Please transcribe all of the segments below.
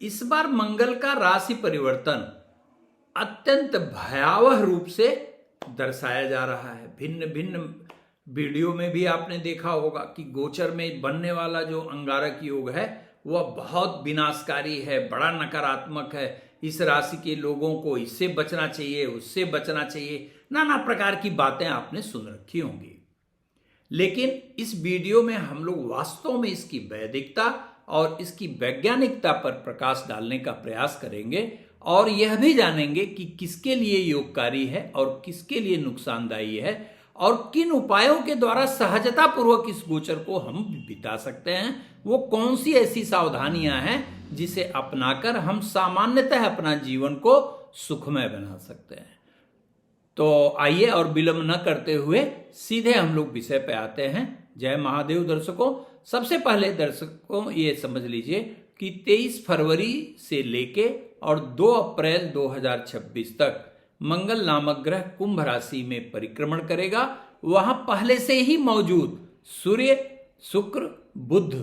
इस बार मंगल का राशि परिवर्तन अत्यंत भयावह रूप से दर्शाया जा रहा है। भिन्न भिन्न वीडियो में भी आपने देखा होगा कि गोचर में बनने वाला जो अंगारक योग है वह बहुत विनाशकारी है, बड़ा नकारात्मक है। इस राशि के लोगों को इससे बचना चाहिए, उससे बचना चाहिए, नाना प्रकार की बातें आपने सुन रखी होंगी। लेकिन इस वीडियो में हम लोग वास्तव में इसकी वैदिकता और इसकी वैज्ञानिकता पर प्रकाश डालने का प्रयास करेंगे और यह भी जानेंगे कि किसके लिए योगकारी है और किसके लिए नुकसानदायी है और किन उपायों के द्वारा सहजता पूर्वक इस गोचर को हम बिता सकते हैं। वो कौन सी ऐसी सावधानियां हैं जिसे अपनाकर हम सामान्यतः अपना जीवन को सुखमय बना सकते हैं। तो आइए और विलंब न करते हुए सीधे हम लोग विषय पे आते हैं। जय महादेव दर्शकों। सबसे पहले दर्शकों ये समझ लीजिए कि 23 फरवरी से लेके और 2 अप्रैल 2026 तक मंगल नामक ग्रह कुंभ राशि में परिक्रमण करेगा। वहां पहले से ही मौजूद सूर्य, शुक्र, बुध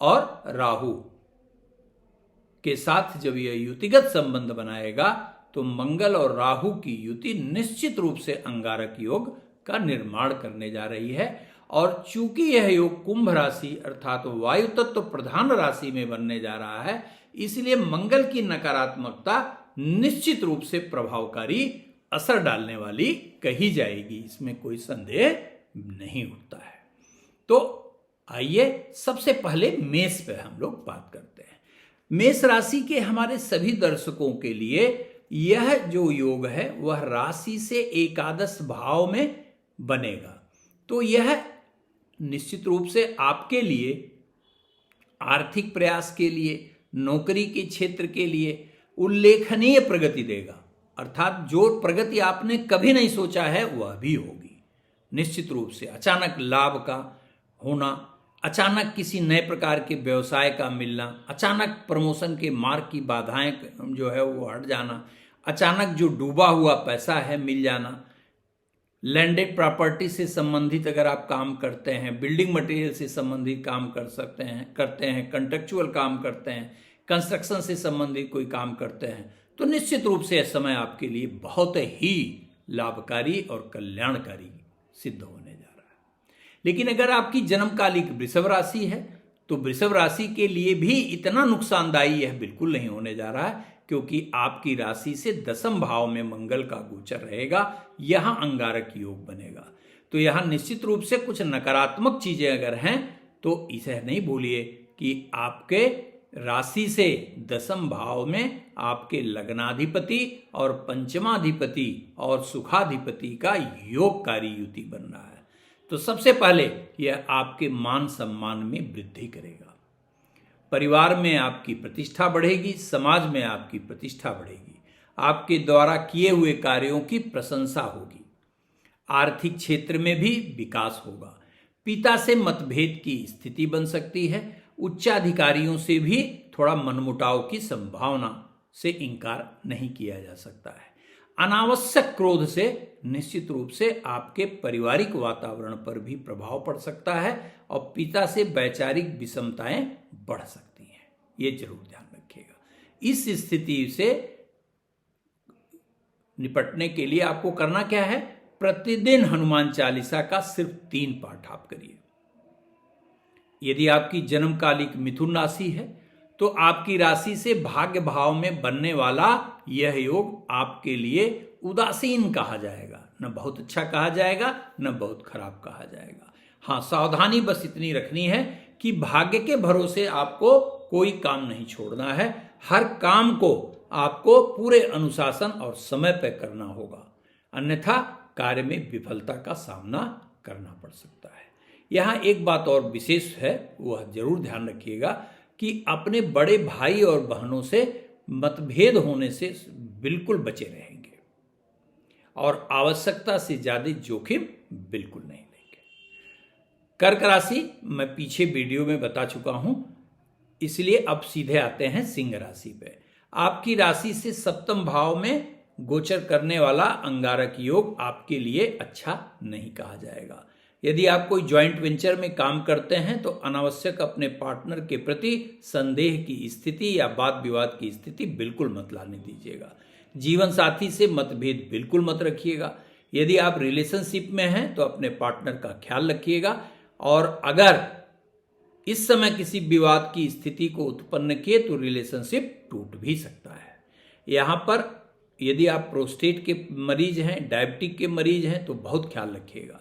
और राहु के साथ जब यह युतिगत संबंध बनाएगा तो मंगल और राहु की युति निश्चित रूप से अंगारक योग का निर्माण करने जा रही है। और चूंकि यह योग कुंभ राशि अर्थात वायु तत्व प्रधान राशि में बनने जा रहा है, इसलिए मंगल की नकारात्मकता निश्चित रूप से प्रभावकारी असर डालने वाली कही जाएगी, इसमें कोई संदेह नहीं उठता है। तो आइए सबसे पहले मेष पे हम लोग बात करते हैं। मेष राशि के हमारे सभी दर्शकों के लिए यह जो योग है वह राशि से एकादश भाव में बनेगा। तो यह निश्चित रूप से आपके लिए आर्थिक प्रयास के लिए, नौकरी के क्षेत्र के लिए उल्लेखनीय प्रगति देगा। अर्थात जो प्रगति आपने कभी नहीं सोचा है वह भी होगी। निश्चित रूप से अचानक लाभ का होना, अचानक किसी नए प्रकार के व्यवसाय का मिलना, अचानक प्रमोशन के मार्ग की बाधाएं जो है वो हट जाना, अचानक जो डूबा हुआ पैसा है मिल जाना, लैंडेड प्रॉपर्टी से संबंधित अगर आप काम करते हैं, बिल्डिंग मटेरियल से संबंधित काम करते हैं, कंट्रेक्चुअल काम करते हैं, कंस्ट्रक्शन से संबंधित कोई काम करते हैं, तो निश्चित रूप से यह समय आपके लिए बहुत ही लाभकारी और कल्याणकारी सिद्ध होने जा रहा है। लेकिन अगर आपकी जन्मकालिक वृषभ राशि है तो वृषभ राशि के लिए भी इतना नुकसानदायी यह बिल्कुल नहीं होने जा रहा है, क्योंकि आपकी राशि से 10वें भाव में मंगल का गोचर रहेगा, यहां अंगारक योग बनेगा। तो यहां निश्चित रूप से कुछ नकारात्मक चीजें अगर हैं तो इसे नहीं भूलिए कि आपके राशि से 10वें भाव में आपके लग्नाधिपति और पंचमाधिपति और सुखाधिपति का योगकारी युति बन रहा है। तो सबसे पहले यह आपके मान सम्मान में वृद्धि करेगा, परिवार में आपकी प्रतिष्ठा बढ़ेगी, समाज में आपकी प्रतिष्ठा बढ़ेगी, आपके द्वारा किए हुए कार्यों की प्रशंसा होगी, आर्थिक क्षेत्र में भी विकास होगा, पिता से मतभेद की स्थिति बन सकती है, उच्चाधिकारियों से भी थोड़ा मनमुटाव की संभावना से इनकार नहीं किया जा सकता है। अनावश्यक क्रोध से निश्चित रूप से आपके पारिवारिक वातावरण पर भी प्रभाव पड़ सकता है और पिता से वैचारिक विषमताएं बढ़ सकती हैं, ये जरूर ध्यान रखिएगा। इस स्थिति से निपटने के लिए आपको करना क्या है, प्रतिदिन हनुमान चालीसा का सिर्फ 3 पाठ आप करिए। यदि आपकी जन्मकालिक मिथुन राशि है तो आपकी राशि से भाग्य भाव में बनने वाला यह योग आपके लिए उदासीन कहा जाएगा, न बहुत अच्छा कहा जाएगा न बहुत खराब कहा जाएगा। हाँ, सावधानी बस इतनी रखनी है कि भाग्य के भरोसे आपको कोई काम नहीं छोड़ना है, हर काम को आपको पूरे अनुशासन और समय पर करना होगा, अन्यथा कार्य में विफलता का सामना करना पड़ सकता है। यहाँ एक बात और विशेष है, वह जरूर ध्यान रखिएगा कि अपने बड़े भाई और बहनों से मतभेद होने से बिल्कुल बचे रहेंगे और आवश्यकता से ज्यादा जोखिम बिल्कुल नहीं लेंगे। कर्क राशि मैं पीछे वीडियो में बता चुका हूं, इसलिए अब सीधे आते हैं सिंह राशि पे। आपकी राशि से 7वें भाव में गोचर करने वाला अंगारक योग आपके लिए अच्छा नहीं कहा जाएगा। यदि आप कोई जॉइंट वेंचर में काम करते हैं तो अनावश्यक अपने पार्टनर के प्रति संदेह की स्थिति या वाद विवाद की स्थिति बिल्कुल मत लाने दीजिएगा। जीवन साथी से मतभेद बिल्कुल मत रखिएगा। यदि आप रिलेशनशिप में हैं तो अपने पार्टनर का ख्याल रखिएगा, और अगर इस समय किसी विवाद की स्थिति को उत्पन्न किए तो रिलेशनशिप टूट भी सकता है। यहाँ पर यदि आप प्रोस्टेट के मरीज हैं, डायबिटिक के मरीज हैं तो बहुत ख्याल रखिएगा।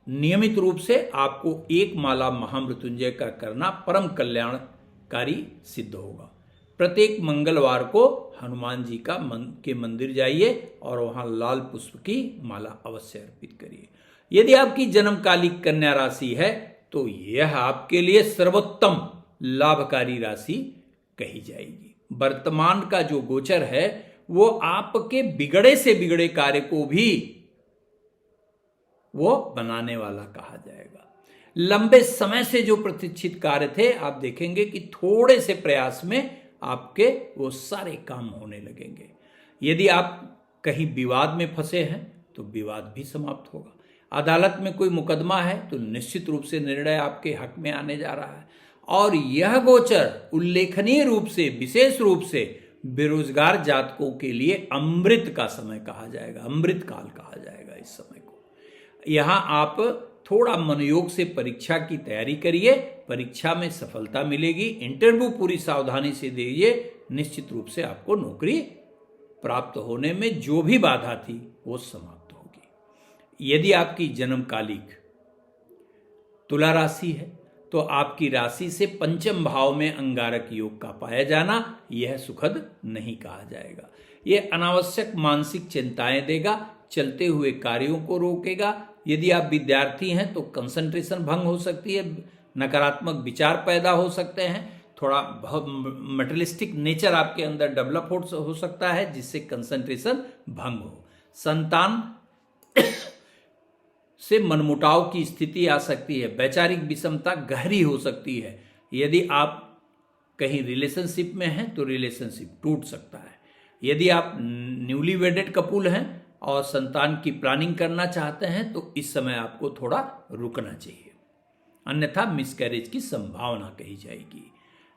नियमित रूप से आपको एक माला महामृत्युंजय का करना परम कल्याणकारी सिद्ध होगा। प्रत्येक मंगलवार को हनुमान जी के मंदिर जाइए और वहां लाल पुष्प की माला अवश्य अर्पित करिए। यदि आपकी जन्मकालिक कन्या राशि है तो यह आपके लिए सर्वोत्तम लाभकारी राशि कही जाएगी। वर्तमान का जो गोचर है वो आपके बिगड़े से बिगड़े कार्य को भी वो बनाने वाला कहा जाएगा। लंबे समय से जो प्रतीक्षित कार्य थे, आप देखेंगे कि थोड़े से प्रयास में आपके वो सारे काम होने लगेंगे। यदि आप कहीं विवाद में फंसे हैं तो विवाद भी समाप्त होगा। अदालत में कोई मुकदमा है तो निश्चित रूप से निर्णय आपके हक में आने जा रहा है। और यह गोचर उल्लेखनीय रूप से, विशेष रूप से बेरोजगार जातकों के लिए अमृत का समय कहा जाएगा, अमृत काल कहा जाएगा इस समय को। यहाँ आप थोड़ा मनोयोग से परीक्षा की तैयारी करिए, परीक्षा में सफलता मिलेगी। इंटरव्यू पूरी सावधानी से दीजिए, निश्चित रूप से आपको नौकरी प्राप्त होने में जो भी बाधा थी वो समाप्त होगी। यदि आपकी जन्मकालिक तुला राशि है तो आपकी राशि से पंचम भाव में अंगारक योग का पाया जाना यह सुखद नहीं कहा जाएगा। यह अनावश्यक मानसिक चिंताएं देगा, चलते हुए कार्यों को रोकेगा। यदि आप विद्यार्थी हैं तो कंसंट्रेशन भंग हो सकती है, नकारात्मक विचार पैदा हो सकते हैं, थोड़ा बहुत मटेरियलिस्टिक नेचर आपके अंदर डेवलप हो सकता है जिससे कंसंट्रेशन भंग हो। संतान से मनमुटाव की स्थिति आ सकती है, वैचारिक विषमता गहरी हो सकती है। यदि आप कहीं रिलेशनशिप में हैं तो रिलेशनशिप टूट सकता है। यदि आप न्यूली वेडेड कपुल हैं और संतान की प्लानिंग करना चाहते हैं तो इस समय आपको थोड़ा रुकना चाहिए, अन्यथा मिसकैरेज की संभावना कही जाएगी।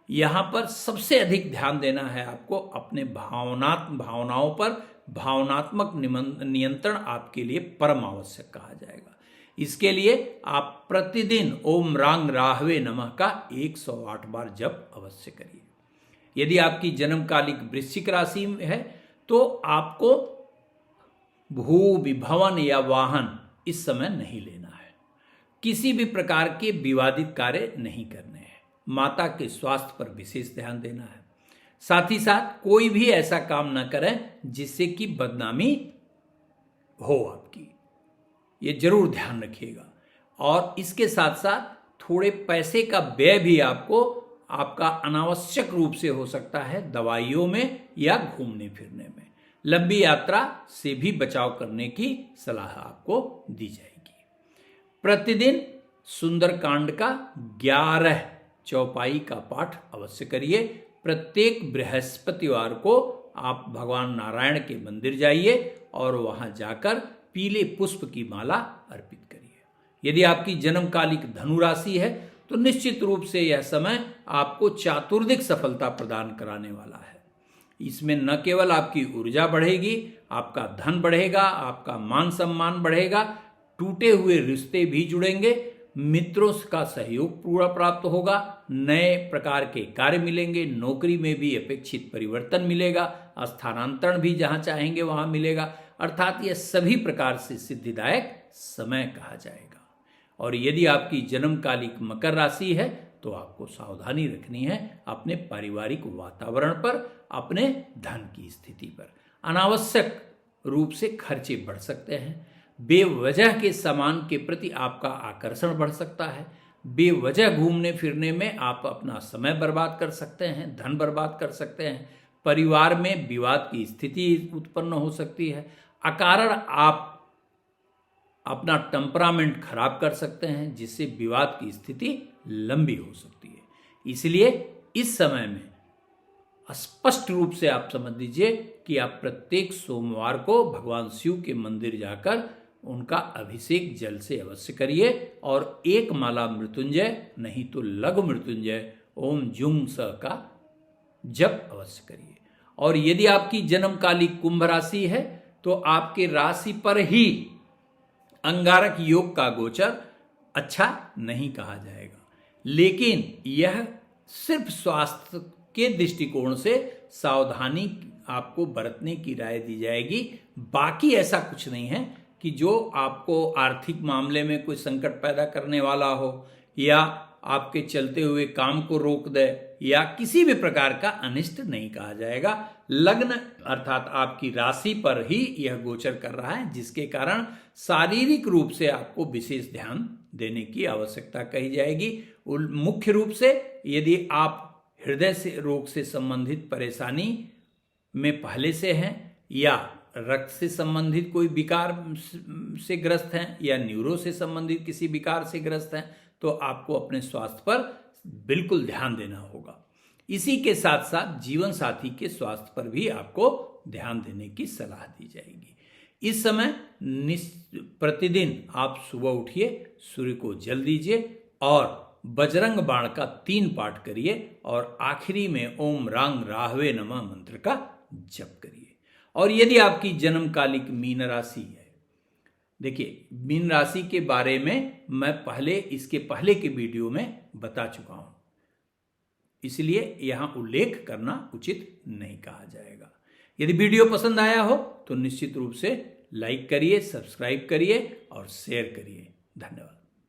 यहाँ पर सबसे अधिक ध्यान देना है आपको अपने भावनाओं पर। भावनात्मक नियंत्रण आपके लिए परम आवश्यक कहा जाएगा। इसके लिए आप प्रतिदिन ओम रांग राहवे नमः का 108 बार जप अवश्य करिए। यदि आपकी जन्मकालिक वृश्चिक राशि है तो आपको भू विभवन या वाहन इस समय नहीं लेना है। किसी भी प्रकार के विवादित कार्य नहीं करने हैं। माता के स्वास्थ्य पर विशेष ध्यान देना है। साथ ही साथ कोई भी ऐसा काम न करें जिससे कि बदनामी हो आपकी, ये जरूर ध्यान रखिएगा। और इसके साथ साथ थोड़े पैसे का व्यय भी आपका अनावश्यक रूप से हो सकता है, दवाइयों में या घूमने फिरने में। लंबी यात्रा से भी बचाव करने की सलाह आपको दी जाएगी। प्रतिदिन सुंदरकांड का 11 चौपाई का पाठ अवश्य करिए। प्रत्येक बृहस्पतिवार को आप भगवान नारायण के मंदिर जाइए और वहां जाकर पीले पुष्प की माला अर्पित करिए। यदि आपकी जन्मकालिक धनु राशि है तो निश्चित रूप से यह समय आपको चातुर्दिक सफलता प्रदान कराने वाला है। इसमें न केवल आपकी ऊर्जा बढ़ेगी, आपका धन बढ़ेगा, आपका मान सम्मान बढ़ेगा, टूटे हुए रिश्ते भी जुड़ेंगे, मित्रों का सहयोग पूरा प्राप्त होगा, नए प्रकार के कार्य मिलेंगे, नौकरी में भी अपेक्षित परिवर्तन मिलेगा, स्थानांतरण भी जहां चाहेंगे वहां मिलेगा। अर्थात यह सभी प्रकार से सिद्धिदायक समय कहा जाएगा। और यदि आपकी जन्मकालिक मकर राशि है तो आपको सावधानी रखनी है अपने पारिवारिक वातावरण पर, अपने धन की स्थिति पर। अनावश्यक रूप से खर्चे बढ़ सकते हैं। बेवजह के सामान के प्रति आपका आकर्षण बढ़ सकता है। बेवजह घूमने फिरने में आप अपना समय बर्बाद कर सकते हैं, धन बर्बाद कर सकते हैं। परिवार में विवाद की स्थिति उत्पन्न हो सकती है। अकारण आप अपना टेम्परामेंट खराब कर सकते हैं जिससे विवाद की स्थिति लंबी हो सकती है। इसलिए इस समय में स्पष्ट रूप से आप समझ लीजिए कि आप प्रत्येक सोमवार को भगवान शिव के मंदिर जाकर उनका अभिषेक जल से अवश्य करिए और एक माला मृत्युंजय नहीं तो लघु मृत्युंजय ओम जुंग स का जप अवश्य करिए। और यदि आपकी जन्मकालिक कुंभ राशि है तो आपके राशि पर ही अंगारक योग का गोचर अच्छा नहीं कहा जाएगा, लेकिन यह सिर्फ स्वास्थ्य के दृष्टिकोण से सावधानी आपको बरतने की राय दी जाएगी। बाकी ऐसा कुछ नहीं है कि जो आपको आर्थिक मामले में कोई संकट पैदा करने वाला हो या आपके चलते हुए काम को रोक दे या किसी भी प्रकार का अनिष्ट नहीं कहा जाएगा। लग्न अर्थात आपकी राशि पर ही यह गोचर कर रहा है, जिसके कारण शारीरिक रूप से आपको विशेष ध्यान देने की आवश्यकता कही जाएगी। मुख्य रूप से यदि आप हृदय से रोग से संबंधित परेशानी में पहले से हैं या रक्त से संबंधित कोई विकार से ग्रस्त हैं या न्यूरो से संबंधित किसी विकार से ग्रस्त हैं तो आपको अपने स्वास्थ्य पर बिल्कुल ध्यान देना होगा। इसी के साथ साथ जीवन साथी के स्वास्थ्य पर भी आपको ध्यान देने की सलाह दी जाएगी। इस समय प्रतिदिन आप सुबह उठिए, सूर्य को जल दीजिए और बजरंग बाण का 3 पाठ करिए और आखिरी में ओम रांग राहवे नमः मंत्र का जप करिए। और यदि आपकी जन्मकालिक मीन राशि है, देखिए मीन राशि के बारे में मैं इसके पहले के वीडियो में बता चुका हूं, इसलिए यहां उल्लेख करना उचित नहीं कहा जाएगा। यदि वीडियो पसंद आया हो तो निश्चित रूप से लाइक करिए, सब्सक्राइब करिए और शेयर करिए। धन्यवाद।